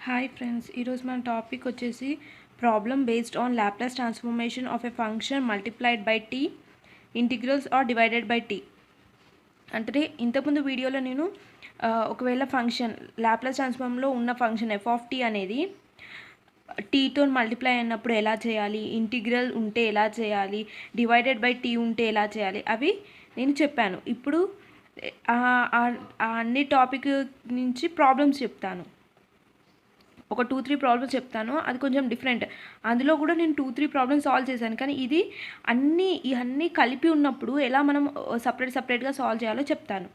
Hi friends, ఈరోజు మన topic వచ్చేసి problem based on Laplace transformation of a function multiplied by t, integrals or divided by t. అంటే ఇంతకుముందు వీడియోలో నేను ఒకవేళ ఫంక్షన్ లాప్లాస్ ట్రాన్స్ఫార్మ్లో ఉన్న ఫంక్షన్ ఎఫ్ ఆఫ్ టీ అనేది టీతో మల్టిప్లై అయినప్పుడు ఎలా చేయాలి, ఇంటిగ్రల్ ఉంటే ఎలా చేయాలి, డివైడెడ్ బై టీ ఉంటే ఎలా చేయాలి అవి నేను చెప్పాను. ఇప్పుడు అన్ని టాపిక్ నుంచి ప్రాబ్లమ్స్ చెప్తాను. ఒక 2-3 ప్రాబ్లమ్స్ చెప్తాను, అది కొంచెం డిఫరెంట్. అందులో కూడా నేను 2-3 ప్రాబ్లమ్స్ సాల్వ్ చేశాను, కానీ ఇవన్నీ కలిపి ఉన్నప్పుడు ఎలా మనం సపరేట్గా సాల్వ్ చేయాలో చెప్తాను.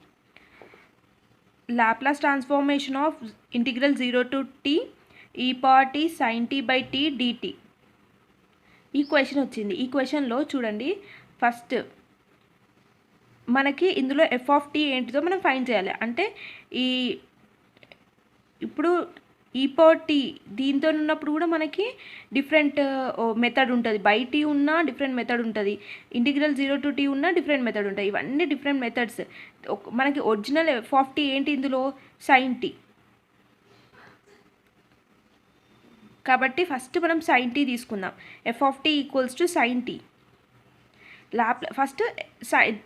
Laplace transformation of integral 0 to t e power t sin t by t dt. ఈ క్వశ్చన్ వచ్చింది. ఈ క్వశ్చన్లో చూడండి, ఫస్ట్ మనకి ఇందులో ఎఫ్ ఆఫ్ టీ ఏంటిదో మనం ఫైండ్ చేయాలి. అంటే ఇప్పుడు ఈ పవర్ టీ దీంతో ఉన్నప్పుడు కూడా మనకి డిఫరెంట్ మెథడ్ ఉంటుంది. బై టీ ఉన్న డిఫరెంట్ మెథడ్ ఉంటుంది, ఇంటిగ్రల్ 0 to t ఉన్న డిఫరెంట్ మెథడ్ ఉంటుంది. ఇవన్నీ డిఫరెంట్ మెథడ్స్. మనకి ఒరిజినల్ ఎఫ్ ఆఫ్ టీ ఏంటి ఇందులో? Sine t. కాబట్టి ఫస్ట్ మనం సైన్ టీ తీసుకుందాం. F of t equals to sine t. First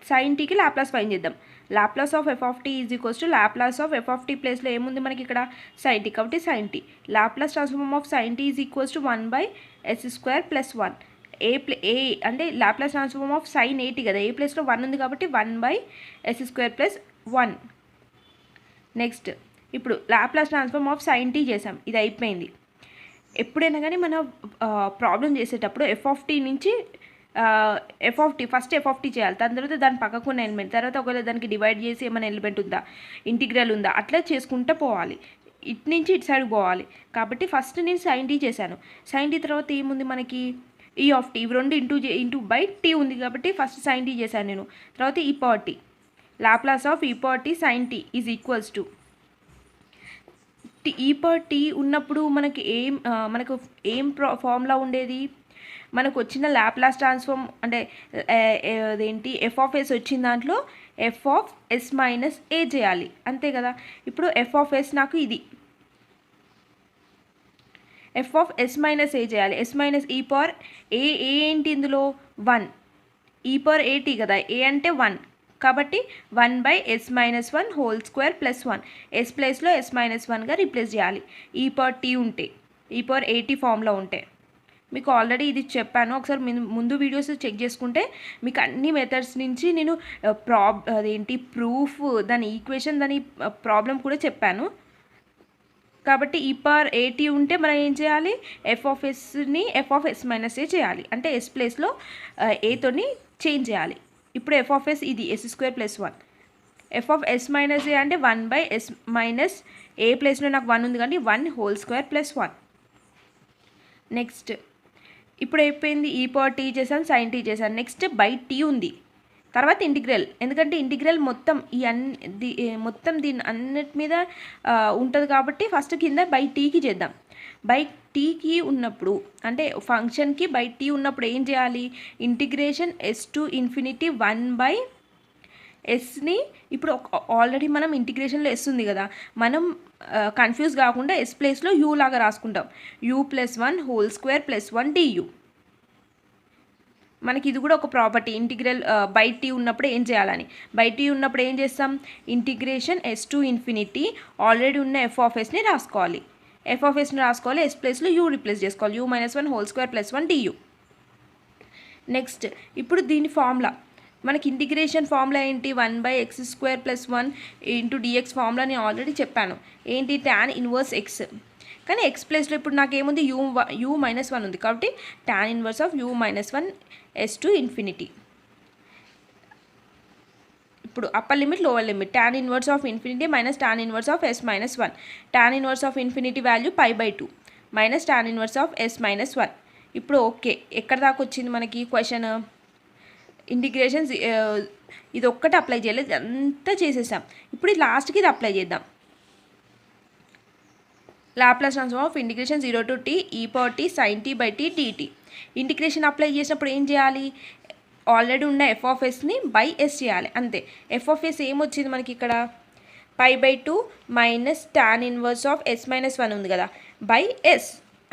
sine టీకి లాప్లాస్ ఫైండ్ చేద్దాం. Laplace of F of t is equals to Laplace of F of t ప్లేస్లో ఏముంది మనకి ఇక్కడ? Sign t. కాబట్టి sine t. Laplace transform of sine t is equals to 1/s² + 1. ఏ అంటే Laplace transform of sign ఏటీ కదా, ఏ ప్లేస్లో 1 ఉంది కాబట్టి 1/s² + 1. నెక్స్ట్ ఇప్పుడు Laplace transform of sine t చేసాం, ఇది అయిపోయింది. ఎప్పుడైనా కానీ మన ప్రాబ్లం చేసేటప్పుడు ఎఫ్ ఆఫ్ టీ నుంచి ఫస్ట్ ఎఫ్ ఆఫ్ టీ చేయాలి, దాని తర్వాత దాని పక్కకున్న ఎలిమెంట్, తర్వాత ఒకవేళ దానికి డివైడ్ చేసి ఏమైనా ఎలిమెంట్ ఉందా, ఇంటిగ్రల్ ఉందా, అట్లా చేసుకుంటూ పోవాలి. ఇటు నుంచి ఇటు సైడ్ పోవాలి. కాబట్టి ఫస్ట్ నేను సైన్ టీ చేశాను. సైన్ టీ తర్వాత ఏముంది మనకి? ఈ ఆఫ్ టీ. ఇవి రెండు ఇంటూ బై టీ ఉంది కాబట్టి ఫస్ట్ సైన్ టీ చేశాను నేను. తర్వాత e power t. Laplace of e power t sine t is equals to e power t ఉన్నప్పుడు మనకు ఏం ఫార్ములా ఉండేది? మనకు వచ్చిన లాప్లాస్ ట్రాన్స్ఫార్మ్ అంటే అదేంటి, ఎఫ్ ఆఫ్ ఎస్ వచ్చిన దాంట్లో ఎఫ్ ఆఫ్ ఎస్ మైనస్ ఏ చేయాలి, అంతే కదా. ఇప్పుడు ఎఫ్ ఆఫ్ ఎస్ నాకు ఇది, ఎఫ్ ఆఫ్ ఎస్ మైనస్ ఏ చేయాలి. ఎస్ మైనస్ ఈ పవర్ ఏ ఏంటి ఇందులో? 1. ఈ పవర్ ఏటీ కదా, ఏ అంటే 1 కాబట్టి 1/s−1² + 1. ఎస్ ప్లేస్లో s−1గా రీప్లేస్ చేయాలి ఈ పవర్ టీ ఉంటే, ఈ పవర్ ఏటీ ఫామ్లో ఉంటే. మీకు ఆల్రెడీ ఇది చెప్పాను, ఒకసారి ముందు వీడియోస్ చెక్ చేసుకుంటే మీకు అన్ని మెథడ్స్ నుంచి నేను ప్రూఫ్, దాని ఈక్వేషన్, దాని ప్రాబ్లం కూడా చెప్పాను. కాబట్టి ఈ పవర్ ఏటీ ఉంటే మనం ఏం చేయాలి? ఎఫ్ ఆఫ్ ఎస్ని ఎఫ్ ఆఫ్ s−a చేయాలి, అంటే ఎస్ ప్లేస్లో ఏతోని చేంజ్ చేయాలి. ఇప్పుడు ఎఫ్ ఆఫ్ ఎస్ ఇది s² + 1. ఎఫ్ ఆఫ్ s−a అంటే 1/s−a ప్లేస్లో నాకు 1 ఉంది కానీ 1² + 1. నెక్స్ట్ ఇప్పుడు అయిపోయింది, ఈ పవర్ టీ చేశాను, సైన్ టీ చేశాను. నెక్స్ట్ బై టీ ఉంది, తర్వాత ఇంటిగ్రల్. ఎందుకంటే ఇంటిగ్రల్ మొత్తం మొత్తం దీని అన్నిటి మీద ఉంటుంది కాబట్టి ఫస్ట్ కింద బై టీకి చేద్దాం. బై టీకి ఉన్నప్పుడు అంటే ఫంక్షన్కి బై టీ ఉన్నప్పుడు ఏం చేయాలి? ఇంటిగ్రేషన్ s to ∞ 1/sని ఇప్పుడు ఆల్రెడీ మనం ఇంటిగ్రేషన్లో s ఉంది కదా, మనం కన్ఫ్యూజ్ కాకుండా s ప్లేస్లో u లాగా రాసుకుంటాం. u + 1² + 1 du. మనకి ఇది కూడా ఒక ప్రాపర్టీ, ఇంటిగ్రల్ బై టీ ఉన్నప్పుడు ఏం చేయాలని. బై టీ ఉన్నప్పుడు ఏం చేస్తాం? ఇంటిగ్రేషన్ s to ∞ ఆల్రెడీ ఉన్న ఎఫ్ ఆఫ్ ఎస్ని రాసుకోవాలి. ఎఫ్ ఆఫ్ ఎస్ని రాసుకోవాలి, ఎస్ ప్లేస్లో u రీప్లేస్ చేసుకోవాలి. u−1² + 1 du. నెక్స్ట్ ఇప్పుడు దీని ఫార్ములా, మనకి ఇంటిగ్రేషన్ ఫార్ములా ఏంటి? 1/x² + 1 × dx ఫార్ములా నేను ఆల్రెడీ చెప్పాను. ఏంటి? tan inverse x. కానీ ఎక్స్ ప్లేస్లో ఇప్పుడు నాకేముంది? u−1 ఉంది కాబట్టి tan inverse of u−1 s to ∞. ఇప్పుడు upper limit, lower limit. tan inverse of ∞ minus tan inverse of s−1. tan inverse of ∞ value π/2 minus tan inverse of s−1. ఇప్పుడు okay, ఎక్కడ దాకా వచ్చింది మనకి క్వశ్చన్? ఇంటిగ్రేషన్స్ ఇది ఒక్కటి అప్లై చేయలేదు, అంతా చేసేసాం. ఇప్పుడు లాస్ట్కి ఇది అప్లై చేద్దాం. Laplace transform of integration 0 to t e power t sin t by t dt. Integration apply చేసినప్పుడు ఏం చేయాలి? ఆల్రెడీ ఉన్న ఎఫ్ ఆఫ్ ఎస్ని బై ఎస్ చేయాలి, అంతే. ఎఫ్ ఆఫ్ ఎస్ ఏమొచ్చింది మనకి ఇక్కడ? π/2 minus tan inverse of s - 1 ఉంది కదా బై s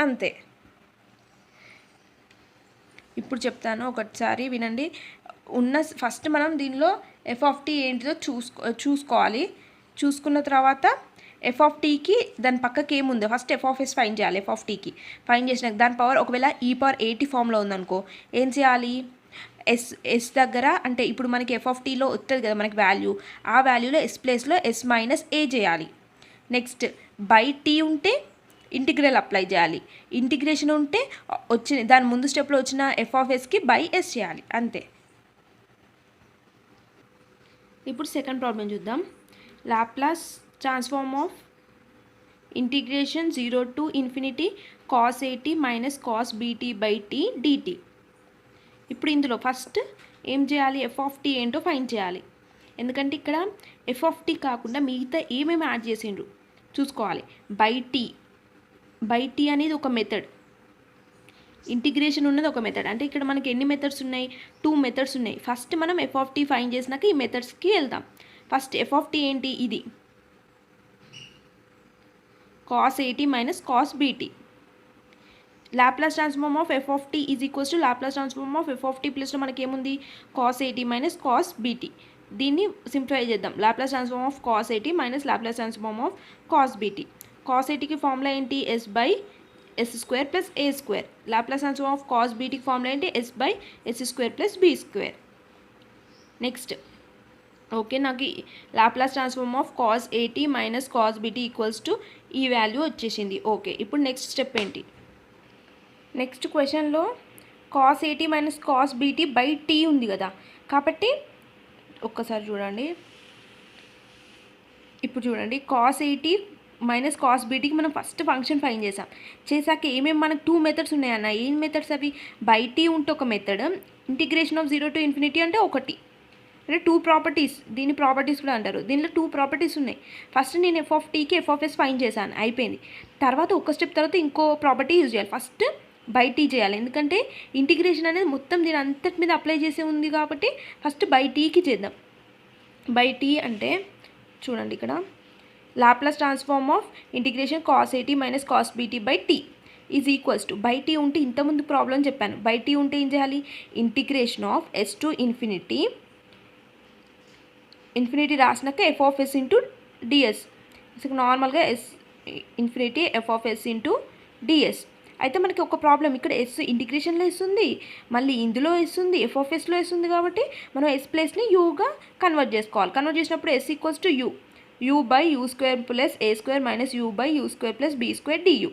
అంతే. ఇప్పుడు చెప్తాను ఒకసారి వినండి. ఫస్ట్ మనం దీనిలో f(t) ఏంటిదో చూసుకోవాలి. చూసుకున్న తర్వాత f(t)కి దాని పక్కకి ఏముందో ఫస్ట్ f(s) ఫైండ్ చేయాలి. f(t)కి ఫైండ్ చేసినాక దాని పవర్ ఒకవేళ e⁻80 ఫామ్లో ఉందనుకో ఏం చేయాలి, ఎస్ దగ్గర అంటే ఇప్పుడు మనకి f(t)లో వస్తుంది కదా మనకి వాల్యూ, ఆ వాల్యూలో s ప్లేస్లో s - a చేయాలి. నెక్స్ట్ బై t ఉంటే ఇంటిగ్రల్ అప్లై చేయాలి. ఇంటిగ్రేషన్ ఉంటే దాని ముందు స్టెప్లో వచ్చిన f(s)కి బై s చేయాలి అంతే. ఇప్పుడు సెకండ్ ప్రాబ్లం చూద్దాం. Laplace transform of integration 0 to ∞ cos at minus cos bt/t dt. ఇప్పుడు ఇందులో ఫస్ట్ ఏం చేయాలి, f(t) ఏంటో ఫైండ్ చేయాలి. ఎందుకంటే ఇక్కడ f(t) కాకుండా మిగతా ఏమేమి యాడ్ చేసిండ్రు చూసుకోవాలి. బై t అనేది ఒక మెథడ్, ఇంటిగ్రేషన్ ఉన్నది ఒక మెథడ్. అంటే ఇక్కడ మనకి ఎన్ని మెథడ్స్ ఉన్నాయి, 2 మెథడ్స్ ఉన్నాయి. ఫస్ట్ మనం f(t) ఫైండ్ చేసినాక ఈ మెథడ్స్కి వెళ్దాం. ఫస్ట్ f(t) ఏంటి, ఇది cos at minus cos bt. Laplace transform of f(t) is equals to Laplace transform of f(t) ప్లస్లో మనకి ఏముంది cos at minus cos bt. దీన్ని సింప్లిఫై చేద్దాం. Laplace transform of cos at minus Laplace transform of cos bt. cos atకి formula ఏంటి, s/s² plus a². Laplace transform of cos btకి formula ఏంటి, s/s² plus b². Next okay, నాకు Laplace transform of cos at minus cos bt equals to ఈ value వచ్చేసింది. Okay, ఇప్పుడు next step ఏంటి, next క్వశ్చన్లో cos at minus cos bt by t ఉంది కదా, కాబట్టి ఒక్కసారి చూడండి. ఇప్పుడు చూడండి cos at మైనస్ cos btకి మనం ఫస్ట్ ఫంక్షన్ ఫైండ్ చేసాక ఏమేమి మనకు 2 మెథడ్స్ ఉన్నాయన్న. ఏం మెథడ్స్ అవి, బై t ఉంటే ఒక మెథడ్, ఇంటిగ్రేషన్ ఆఫ్ 0 to ∞ అంటే ఒకటి. అంటే 2 ప్రాపర్టీస్, దీని ప్రాపర్టీస్ కూడా అంటారు. దీనిలో 2 ప్రాపర్టీస్ ఉన్నాయి. ఫస్ట్ నేను f(t)కి f(s) ఫైండ్ చేశాను, అయిపోయింది. తర్వాత ఒక స్టెప్ తర్వాత ఇంకో ప్రాపర్టీ యూజ్ చేయాలి. ఫస్ట్ బై t చేయాలి, ఎందుకంటే ఇంటిగ్రేషన్ అనేది మొత్తం దీని అంతటి మీద అప్లై చేసే ఉంది కాబట్టి ఫస్ట్ బై tకి చేద్దాం. బై t అంటే చూడండి ఇక్కడ Laplace transform of integration cos at minus cos bt by t is equals to, by t ఉంటే ఇంతకుముందు ప్రాబ్లం చెప్పాను, బై t ఉంటే ఏం చేయాలి, integration of s to infinity రాసినాక f(s) ఇంటూ ds. నార్మల్గా s f(s) ఇంటూ ds. అయితే మనకి ఒక ప్రాబ్లం ఇక్కడ s ఇంటిగ్రేషన్లో ఇస్తుంది, మళ్ళీ ఇందులో ఇస్తుంది, f(s)లో ఇస్తుంది. కాబట్టి మనం s ప్లేస్ని యూగా కన్వర్ట్ చేసుకోవాలి. కన్వర్ట్ చేసినప్పుడు s equals to u/u² plus a² minus u/u² plus b² du.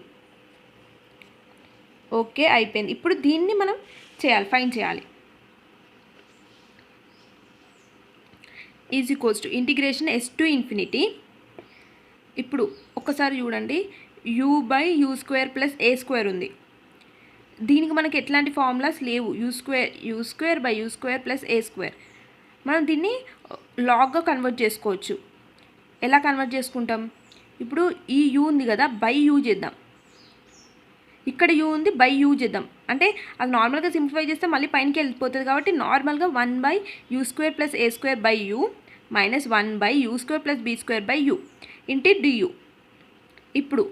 Okay, అయిపోయింది. ఇప్పుడు దీన్ని మనం చేయాలి, ఫైండ్ చేయాలి. Is equals to integration s to ∞. ఇప్పుడు ఒక్కసారి చూడండి, u/u² ప్లస్ a² ఉంది. దీనికి మనకి ఎట్లాంటి ఫార్ములాస్ లేవు, u² ప్లస్ a². మనం దీన్ని లాగ్గా కన్వర్ట్ చేసుకోవచ్చు. ఎలా కన్వర్ట్ చేసుకుంటాం, ఇప్పుడు ఈ u ఉంది కదా, బై u చేద్దాం. ఇక్కడ u ఉంది, బై u చేద్దాం. అంటే అది నార్మల్గా సింప్లిఫై చేస్తే మళ్ళీ పైనకి వెళ్ళిపోతుంది. కాబట్టి నార్మల్గా 1/u² plus a² by u minus 1/u² plus b² by u into du. ఇప్పుడు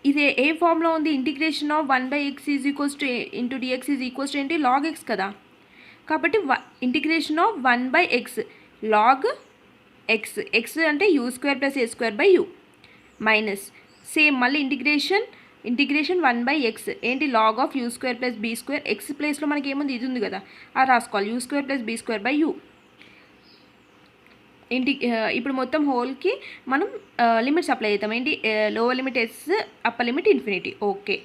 ఇది ఏ ఫామ్లో ఉంది, integration of 1/x is equals to into dx is equals to ఏంటి, log x కదా. కాబట్టి integration of 1/x log x అంటే u² plus a² by u minus same మళ్ళీ integration 1/x ఏంటి, log of u² plus b². x ప్లేస్లో మనకి ఏముంది, ఇది ఉంది కదా, అది రాసుకోవాలి, u² plus b² by u. ఇప్పుడు మొత్తం హోల్కి మనం లిమిట్స్ అప్లై చేద్దాం. ఏంటి, lower limit s, upper limit ∞. Okay,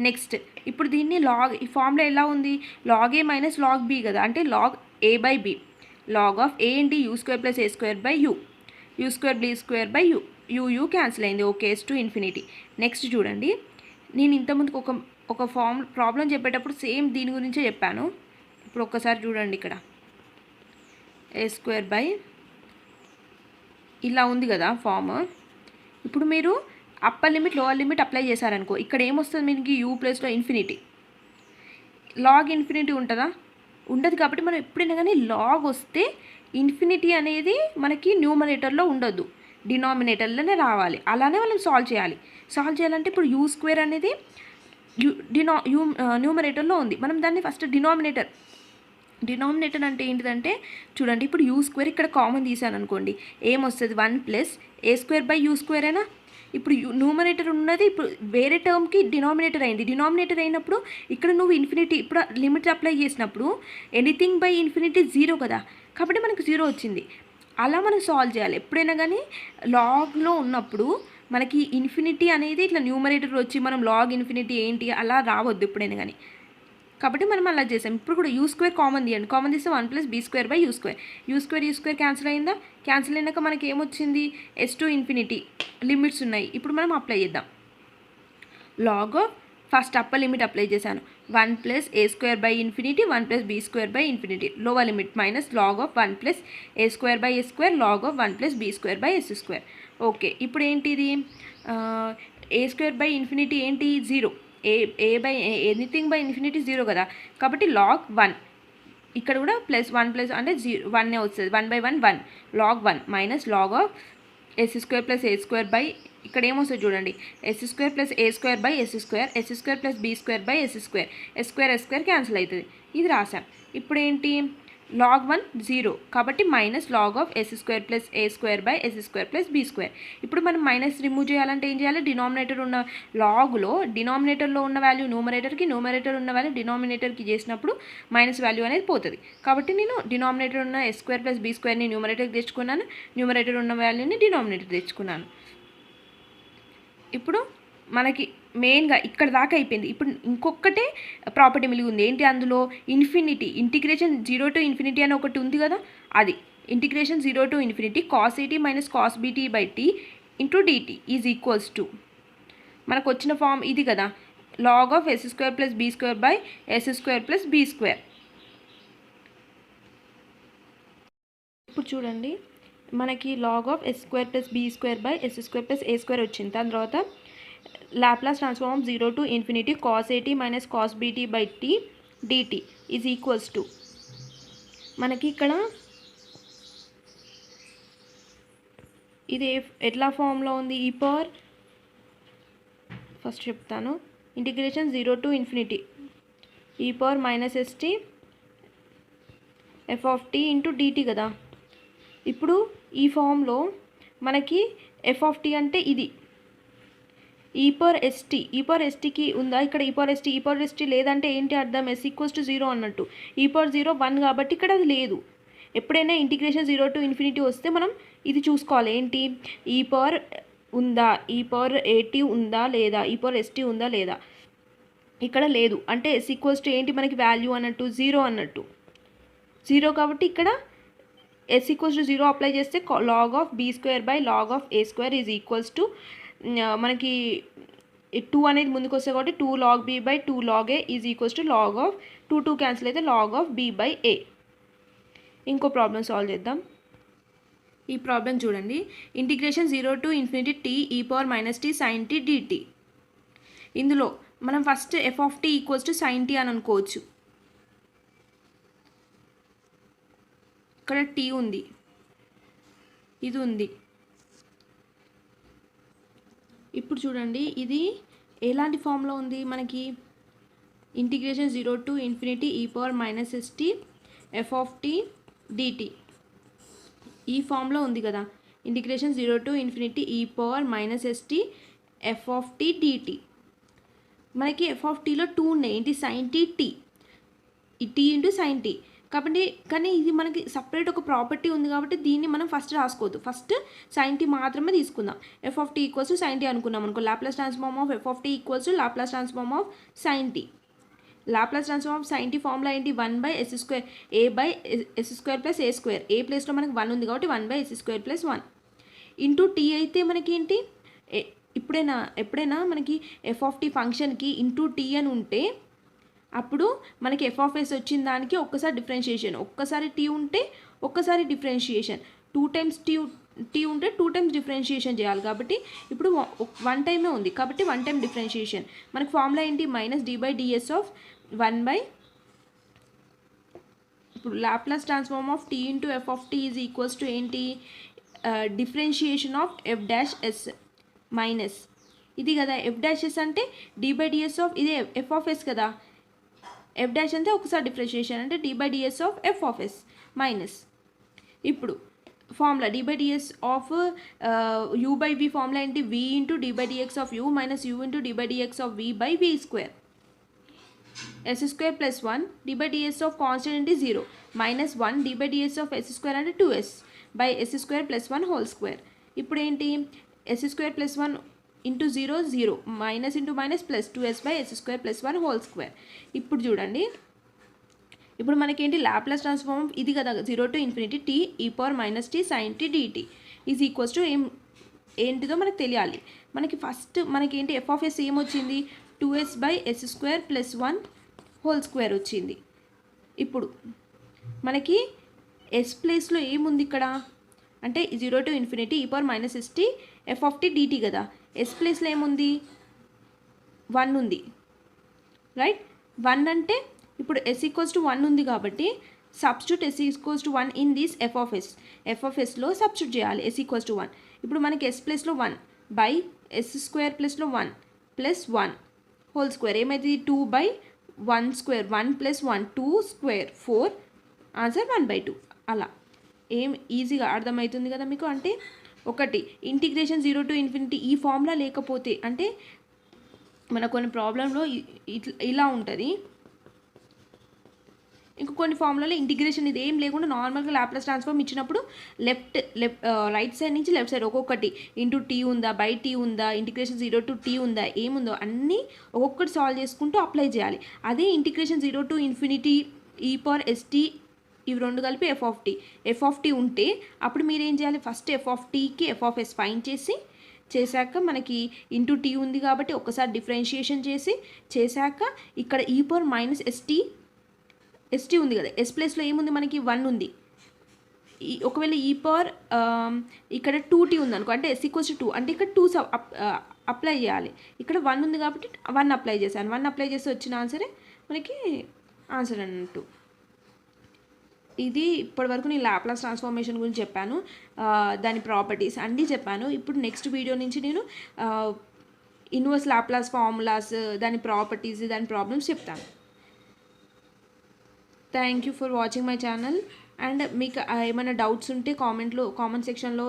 next ఇప్పుడు దీన్ని ఈ ఫార్ములా ఎలా ఉంది, log a minus log b కదా, అంటే log a by b. log of a ఏంటి, u² plus a² by u, u² b² by u cancel అయింది. Okay, s to ∞. నెక్స్ట్ చూడండి, నేను ఇంతకుముందుకు ఒక ప్రాబ్లం చెప్పేటప్పుడు సేమ్ దీని గురించే చెప్పాను. ఇప్పుడు ఒక్కసారి చూడండి, ఇక్కడ a² బై ఇలా ఉంది కదా ఫామ్. ఇప్పుడు మీరు upper limit lower limit apply చేశారనుకో, ఇక్కడ ఏమొస్తుంది మీకు, u ప్లేస్లో ∞. లాగ్ ∞ ఉంటుందా, ఉండదు. కాబట్టి మనం ఎప్పుడైనా కానీ లాగ్ వస్తే ∞ అనేది మనకి న్యూమరేటర్లో ఉండొద్దు, డినామినేటర్లోనే రావాలి. అలానే మనం సాల్వ్ చేయాలంటే ఇప్పుడు యూ స్క్వేర్ అనేది న్యూమరేటర్లో ఉంది. మనం దాన్ని ఫస్ట్ డినామినేటర్ అంటే ఏంటిదంటే చూడండి, ఇప్పుడు యూ స్క్వేర్ ఇక్కడ కామన్ తీసాను అనుకోండి, ఏమొస్తుంది 1 + a²/u² అయినా. ఇప్పుడు న్యూమరేటర్ ఉన్నది ఇప్పుడు వేరే టర్మ్కి డినామినేటర్ అయింది. డినామినేటర్ అయినప్పుడు ఇక్కడ నువ్వు ఇన్ఫినిటీ ఇప్పుడు లిమిట్ అప్లై చేసినప్పుడు ఎనీథింగ్ బై ఇన్ఫినిటీ 0 కదా, కాబట్టి మనకు 0 వచ్చింది. అలా మనం సాల్వ్ చేయాలి. ఎప్పుడైనా కానీ లాగ్లో ఉన్నప్పుడు మనకి ఇన్ఫినిటీ అనేది ఇట్లా న్యూమరేటర్ వచ్చి మనం లాగ్ ఇన్ఫినిటీ ఏంటి అలా రావద్దు ఎప్పుడైనా కానీ. కాబట్టి మనం అలా చేసాం. ఇప్పుడు కూడా యూ స్క్వేర్ కామన్ తీయండి. కామన్ తీస్తే 1 + b²/u². యూ స్క్వేర్ క్యాన్సిల్ అయిందా? క్యాన్సిల్ అయినాక మనకి ఏమొచ్చింది? s∞ లిమిట్స్ ఉన్నాయి. ఇప్పుడు మనం అప్లై చేద్దాం. Log of first upper limit apply చేశాను. 1 + a²/∞ 1 + b²/∞ lower limit minus log of 1 + a²/a² log of 1 + b²/s². Okay, ఇప్పుడు ఏంటిది? a²/∞ ఏంటి? 0. ఎనీథింగ్ బై ఇన్ఫినిటీ 0 కదా, కాబట్టి లాగ్ 1. ఇక్కడ కూడా +1 అంటే 0 1 వస్తుంది. 1/1 1 log 1 minus log of s² + a² ఇక్కడ ఏమొస్తుంది చూడండి, s² + a²/s², s² + b²/s², s² cancel అవుతుంది. ఇది రాసాం. ఇప్పుడు ఏంటి? లాగ్ 1 0 కాబట్టి minus log of s² + a²/s² + b². ఇప్పుడు మనం మైనస్ రిమూవ్ చేయాలంటే ఏం చేయాలి? డినామినేటర్ ఉన్న లాగ్లో డినామినేటర్లో ఉన్న వాల్యూ న్యూమరేటర్ ఉన్న వాల్యూ డినామినేటర్కి చేసినప్పుడు మైనస్ వాల్యూ అనేది పోతుంది. కాబట్టి నేను డినామినేటర్ ఉన్న s² + b²ని న్యూమరేటర్కి తెచ్చుకున్నాను, న్యూమరేటర్ ఉన్న వాల్యూని డినామినేటర్ తెచ్చుకున్నాను. ఇప్పుడు మనకి మెయిన్గా ఇక్కడ దాకా అయిపోయింది. ఇప్పుడు ఇంకొకటే ప్రాపర్టీ మిగిలి ఉంది. ఏంటి అందులో? ఇన్ఫినిటీ ఇంటిగ్రేషన్ 0 to ∞ అని ఒకటి ఉంది కదా, అది integration 0 to ∞ cos at - cos bt/t × dt is equals to మనకు వచ్చిన ఫామ్ ఇది కదా, log of s² + b²/s² + b². ఇప్పుడు చూడండి, మనకి log of s² + b²/s² + a² వచ్చింది. దాని తర్వాత Laplace transform 0 to ∞ cos at - cos bt/t dt is equals to మనకి ఇక్కడ ఇది ఎట్లా ఫామ్లో ఉంది? ఫస్ట్ చెప్తాను. Integration 0 to ∞ e⁻ -st f(t) × dt కదా. ఇప్పుడు ఈ ఫామ్లో మనకి f(t) అంటే ఇది e⁻st ఉందా? ఇక్కడ e⁻st లేదంటే ఏంటి అర్థం? s = 0 అన్నట్టు. e⁻0 1 కాబట్టి ఇక్కడ అది లేదు. ఎప్పుడైనా ఇంటిగ్రేషన్ 0 to ∞ వస్తే మనం ఇది చూసుకోవాలి. ఏంటి? ఉందా, e⁻at ఉందా లేదా, e⁻st ఉందా లేదా. ఇక్కడ లేదు అంటే s = ఏంటి మనకి వాల్యూ అన్నట్టు? 0 అన్నట్టు. 0 కాబట్టి ఇక్కడ s = 0 అప్లై చేస్తే లాగ్ ఆఫ్ b²/లాగ్ of a² is equals to మనకి 2 అనేది ముందుకు వస్తే కాబట్టి 2 log b/2 log a is equals to log of 2 cancel అయితే లాగ్ ఆఫ్ b/a. ఇంకో ప్రాబ్లం సాల్వ్ చేద్దాం. ఈ ప్రాబ్లం చూడండి, integration 0 to ∞ t e⁻ -t sin t dt. ఇందులో మనం ఫస్ట్ f(t) = sin t అని అనుకోవచ్చు. ఇక్కడ t ఉంది, ఇది ఉంది. ఇప్పుడు చూడండి, ఇది ఎలాంటి ఫామ్లో ఉంది? మనకి integration 0 to ∞ e⁻ st f(t) dt ఈ ఫామ్లో ఉంది కదా. Integration 0 to ∞ e⁻ st f(t) dt. మనకి f(tలో 2 ఉన్నాయి. ఏంటి? sin t ఈ t × sin t. కాబట్టి కానీ ఇది మనకి సపరేట్ ఒక ప్రాపర్టీ ఉంది కాబట్టి దీన్ని మనం ఫస్ట్ రాసుకోవద్దు. ఫస్ట్ sin t మాత్రమే తీసుకుందాం. f(t) = sin t అనుకున్నాం అనుకో, Laplace transform of f(t) = Laplace transform of sin t. Laplace transform of sin t formula ఏంటి? 1/s² a/s² + a². ఏ ప్లేస్లో మనకి 1 ఉంది కాబట్టి 1/s² + 1 ఇంటూ t అయితే మనకి ఏంటి? ఎప్పుడైనా మనకి f(t) ఫంక్షన్కి ఇంటూ t అని ఉంటే అప్పుడు మనకి f(s) వచ్చిన దానికి ఒక్కసారి డిఫరెన్షియేషన్, ఒక్కసారి t ఉంటే ఒక్కసారి డిఫరెన్షియేషన్, 2 times t ఉంటే 2 times డిఫరెన్షియేషన్ చేయాలి. కాబట్టి ఇప్పుడు 1 టైమే ఉంది కాబట్టి 1 time డిఫరెన్షియేషన్. మనకి ఫార్ములా ఏంటి? -d/ds ఆఫ్ 1/, ఇప్పుడు Laplace transform of t × f(t) is equals to ఏంటి? Differentiation of F dash S minus ఇది కదా ఎఫ్ డాష్ ఎస్ అంటే d/ds ఆఫ్ ఇదే ఎఫ్ ఆఫ్ ఎస్ కదా, ఎఫ్ డాష్ అంటే ఒకసారి డిఫరెన్షియేషన్ అంటే d/ds of F of S minus ఇప్పుడు formula d/ds of u/v formula ఏంటి v into d/dx of u minus u into d/dx of v/v square s square plus 1 d/ds of constant అంటే 0 minus 1 d/ds of s square అంటే 2s by s square plus 1 whole square. ఇప్పుడు ఏంటి s square plus 1 into 0 0 minus into minus plus 2s by s square plus 1 whole square. ఇప్పుడు చూడండి ఇప్పుడు మనకేంటి Laplace transform ఇది కదా 0 to infinity t e power minus t sin t dt is equals to ఏంటిదో మనకు తెలియాలి. మనకి ఫస్ట్ మనకేంటి ఎఫ్ ఆఫ్ ఎస్ ఏమొచ్చింది 2s by s square plus 1 whole square వచ్చింది. ఇప్పుడు మనకి ఎస్ ప్లేస్లో ఏముంది ఇక్కడ అంటే 0 to infinity e power minus st f of t dt కదా, ఎస్ ప్లేస్లో ఏముంది 1 ఉంది రైట్. 1 అంటే ఇప్పుడు s ఈక్వల్స్ టు 1 ఉంది కాబట్టి substitute s equals to 1 in this F of ఎస్లో సబ్స్టిట్యూట్ చేయాలి s ఈక్వల్స్ టు 1. ఇప్పుడు మనకి s ప్లేస్లో 1 బై s స్క్వేర్ ప్లస్లో 1 ప్లస్ 1 హోల్ స్క్వేర్ ఏమైంది 2 by 1 square 1 plus 1 2 square 4 answer 1/2 అలా ఏం ఈజీగా అర్థమవుతుంది కదా మీకు. అంటే ఒకటి ఇంటిగ్రేషన్ 0 to infinity ఈ ఫార్ములా లేకపోతే అంటే మన కొన్ని ప్రాబ్లంలో ఇలా ఉంటుంది, ఇంకో కొన్ని ఫార్ములాలో ఇంటిగ్రేషన్ ఇది ఏం లేకుండా నార్మల్గా లాప్లాస్ ట్రాన్స్ఫార్మ్ ఇచ్చినప్పుడు రైట్ సైడ్ నుంచి లెఫ్ట్ సైడ్ ఒక్కొక్కటి ఇంటూ టీ ఉందా బై టీ ఉందా ఇంటిగ్రేషన్ 0 to t ఉందా ఏముందో అన్నీ ఒక్కొక్కటి సాల్వ్ చేసుకుంటూ అప్లై చేయాలి. అదే integration 0 to infinity e power st ఇవి రెండు కలిపి ఎఫ్ ఆఫ్ టీ ఉంటే అప్పుడు మీరు ఏం చేయాలి ఫస్ట్ ఎఫ్ ఆఫ్ టీకి ఎఫ్ ఆఫ్ ఎస్ ఫైండ్ చేశాక మనకి ఇంటూ టీ ఉంది కాబట్టి ఒకసారి డిఫరెన్షియేషన్ చేశాక ఇక్కడ ఈ పవర్ మైనస్ ఎస్టీ ఉంది కదా, ఎస్ ప్లేస్లో ఏముంది మనకి 1 ఉంది. ఒకవేళ ఈ పవర్ ఇక్కడ 2t ఉంది అనుకో అంటే ఎస్ ఈక్వల్స్ టు 2 అంటే ఇక్కడ 2 అప్లై చేయాలి. ఇక్కడ 1 ఉంది కాబట్టి 1 అప్లై చేశాను, 1 అప్లై చేసి వచ్చిన ఆన్సరే మనకి ఆన్సర్ అన్నట్టు. ఇది ఇప్పటివరకు నేను లాప్లాస్ ట్రాన్స్ఫార్మేషన్ గురించి చెప్పాను, దాని ప్రాపర్టీస్ అన్నీ చెప్పాను. ఇప్పుడు నెక్స్ట్ వీడియో నుంచి నేను ఇన్వర్స్ లాప్లాస్ ఫార్ములాస్ దాని ప్రాపర్టీస్ దాని ప్రాబ్లమ్స్ చెప్తాను. Thank you for watching my channel. And మీకు ఏమైనా డౌట్స్ ఉంటే కామెంట్ సెక్షన్లో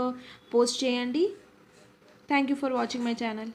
పోస్ట్ చేయండి. Thank you for watching my channel.